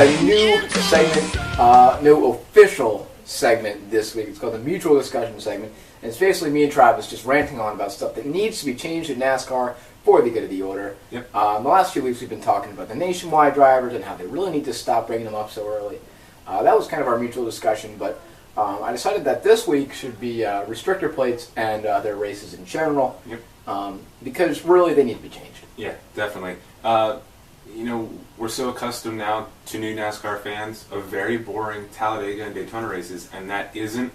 got a new segment, new official segment this week. It's called the Mutual Discussion segment. And it's basically me and Travis just ranting on about stuff that needs to be changed in NASCAR for the good of the order. Yep. The last few weeks we've been talking about the nationwide drivers and how they really need to stop bringing them up so early. That was kind of our mutual discussion, but I decided that this week should be restrictor plates and their races in general. Yep. Because really they need to be changed. Yeah, definitely. We're so accustomed now to new NASCAR fans of very boring Talladega and Daytona races, and that isn't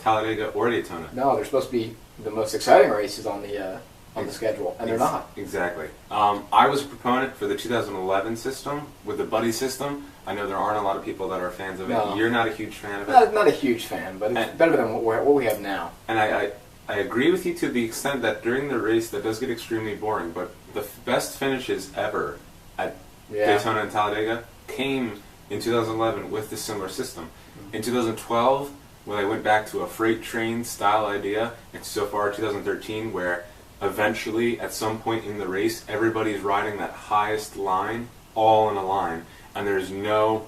Talladega or Daytona. No, they're supposed to be the most exciting races on the schedule, and they're not. Exactly. I was a proponent for the 2011 system with the buddy system. I know there aren't a lot of people that are fans of it. No. You're not a huge fan of it. Not a huge fan, but it's better than what we have now. And I agree with you to the extent that during the race that does get extremely boring, but the best finishes ever at Daytona and Talladega came in 2011 with this similar system. In 2012, when I went back to a freight train style idea, and so far 2013, where eventually at some point in the race everybody's riding that highest line all in a line, and there's no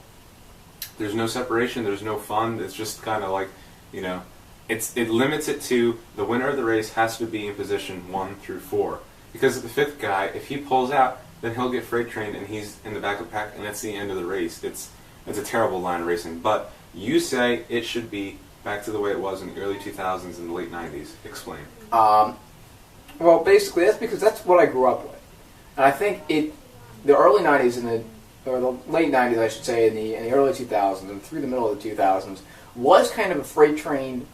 separation, there's no fun. It's just kind of like, it limits it to the winner of the race has to be in position 1 through 4, because the fifth guy, if he pulls out, then he'll get freight trained and he's in the back of the pack, and that's the end of the race. It's a terrible line of racing. But you say it should be back to the way it was in the early 2000s and the late 90s. Explain. Well, basically, that's because that's what I grew up with, and I think the early 90s or the late 90s, I should say, in the early 2000s and through the middle of the 2000s was kind of a freight train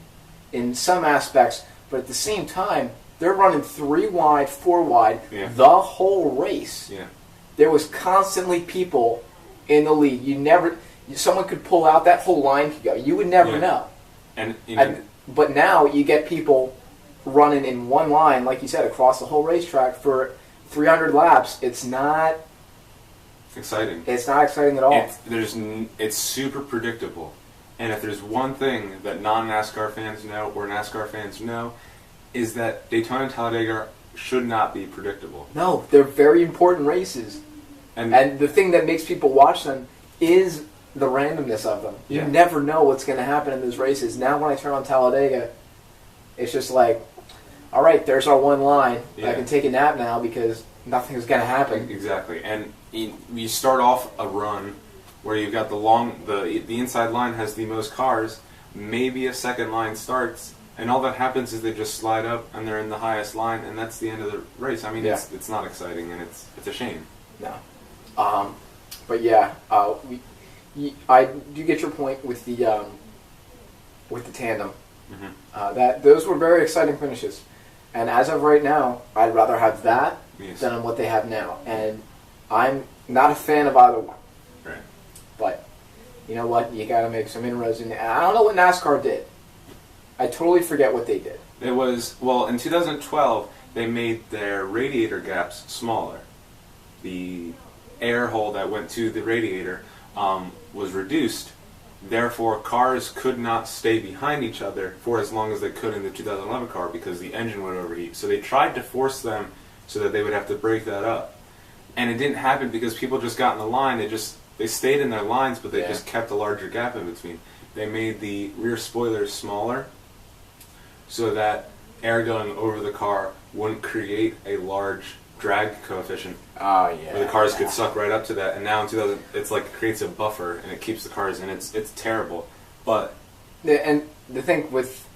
in some aspects, but at the same time, they're running 3 wide, 4 wide the whole race. Yeah. There was constantly people in the lead. Someone could pull out, that whole line could go. You would never know. But now you get people running in one line, like you said, across the whole racetrack for 300 laps. It's not exciting. It's not exciting at all. It's super predictable. And if there's one thing that non-NASCAR fans know or NASCAR fans know, is that Daytona and Talladega should not be predictable. No, they're very important races. And the thing that makes people watch them is the randomness of them. You never know what's going to happen in those races. Now when I turn on Talladega, it's just like, all right, there's our one line. I can take a nap now because nothing's going to happen. Exactly. And you start off a run where you've got the inside line has the most cars, maybe a second line starts, and all that happens is they just slide up and they're in the highest line, and that's the end of the race. I mean, it's not exciting, and it's a shame. No. But yeah, I do get your point with the tandem. Mm-hmm. Those were very exciting finishes, and as of right now, I'd rather have that than what they have now, and I'm not a fan of either one. Right. But you know what? You got to make some inroads in. I don't know what NASCAR did. I totally forget what they did. It was, in 2012, they made their radiator gaps smaller. The air hole that went to the radiator was reduced. Therefore, cars could not stay behind each other for as long as they could in the 2011 car because the engine would overheat. So they tried to force them so that they would have to break that up. And it didn't happen because people just got in the line. They stayed in their lines, but they just kept a larger gap in between. They made the rear spoilers smaller so that air going over the car wouldn't create a large drag coefficient. Oh yeah. Where the cars could suck right up to that, and now in 2000, it's like it creates a buffer and it keeps the cars in. It's terrible, but and the thing with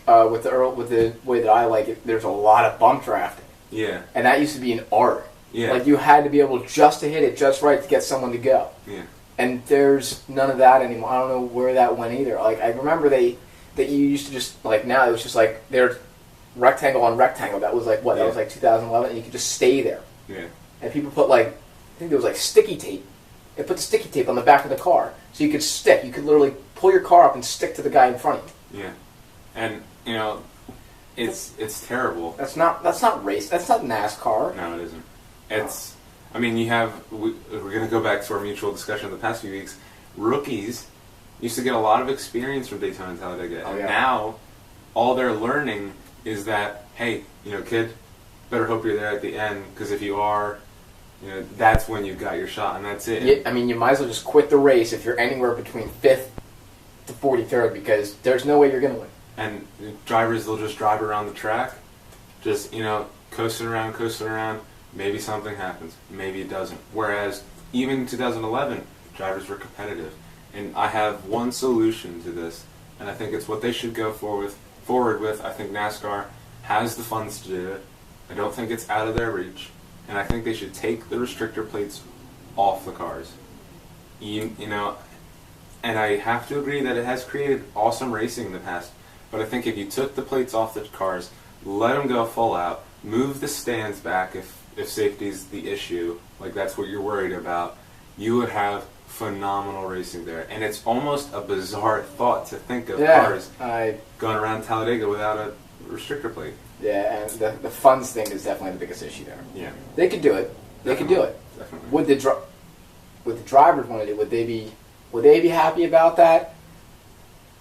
the way that I like it, there's a lot of bump drafting. Yeah. And that used to be an art. Yeah. Like you had to be able just to hit it just right to get someone to go. Yeah. And there's none of that anymore. I don't know where that went either. Like I remember that you used to just now it was just like there's rectangle on rectangle. That was like what? That was like 2011, and you could just stay there. Yeah. And people put I think there was sticky tape. They put the sticky tape on the back of the car, so you could stick. You could literally pull your car up and stick to the guy in front of you. Yeah. And it's terrible. That's not race. That's not NASCAR. No, it isn't. It's. I mean, we're going to go back to our mutual discussion of the past few weeks. Rookies used to get a lot of experience from Daytona and Talladega, and now all they're learning is that, hey, kid, better hope you're there at the end, because if you are, that's when you've got your shot, and that's it. Yeah, I mean, you might as well just quit the race if you're anywhere between 5th to 43rd, because there's no way you're going to win. And drivers, they'll just drive around the track, just, coasting around, maybe something happens, maybe it doesn't. Whereas, even in 2011, drivers were competitive. And I have one solution to this, and I think it's what they should go forward with. I think NASCAR has the funds to do it. I don't think it's out of their reach. And I think they should take the restrictor plates off the cars. And I have to agree that it has created awesome racing in the past. But I think if you took the plates off the cars, let them go full out, move the stands back if safety's the issue, like that's what you're worried about, you would have phenomenal racing there. And it's almost a bizarre thought to think of cars going around Talladega without a restrictor plate. Yeah, and the funds thing is definitely the biggest issue there. Yeah, they could do it. They could do it. Definitely. Would the drivers want to do? Would they be happy about that?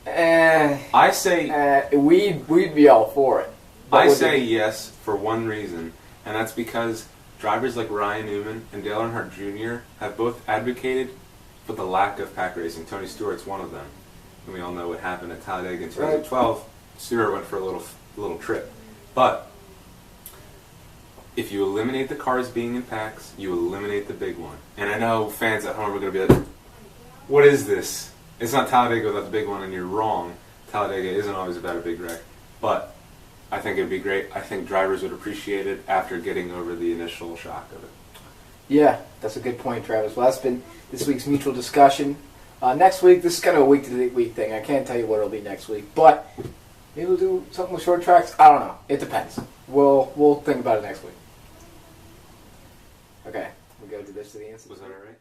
I say we'd be all for it. I say yes for one reason, and that's because drivers like Ryan Newman and Dale Earnhardt Jr. have both advocated for the lack of pack racing. Tony Stewart's one of them, and we all know what happened at Talladega in 2012. Stewart went for a little trip. But if you eliminate the cars being in packs, you eliminate the big one. And I know fans at home are going to be like, what is this? It's not Talladega without the big one, and you're wrong. Talladega isn't always about a big wreck. But I think it would be great. I think drivers would appreciate it after getting over the initial shock of it. Yeah, that's a good point, Travis. Well, that's been this week's mutual discussion. Next week, this is kind of a week-to-week thing. I can't tell you what it'll be next week, but maybe we'll do something with short tracks. I don't know. It depends. We'll think about it next week. Okay, we'll go to this to the answer. Was that all right?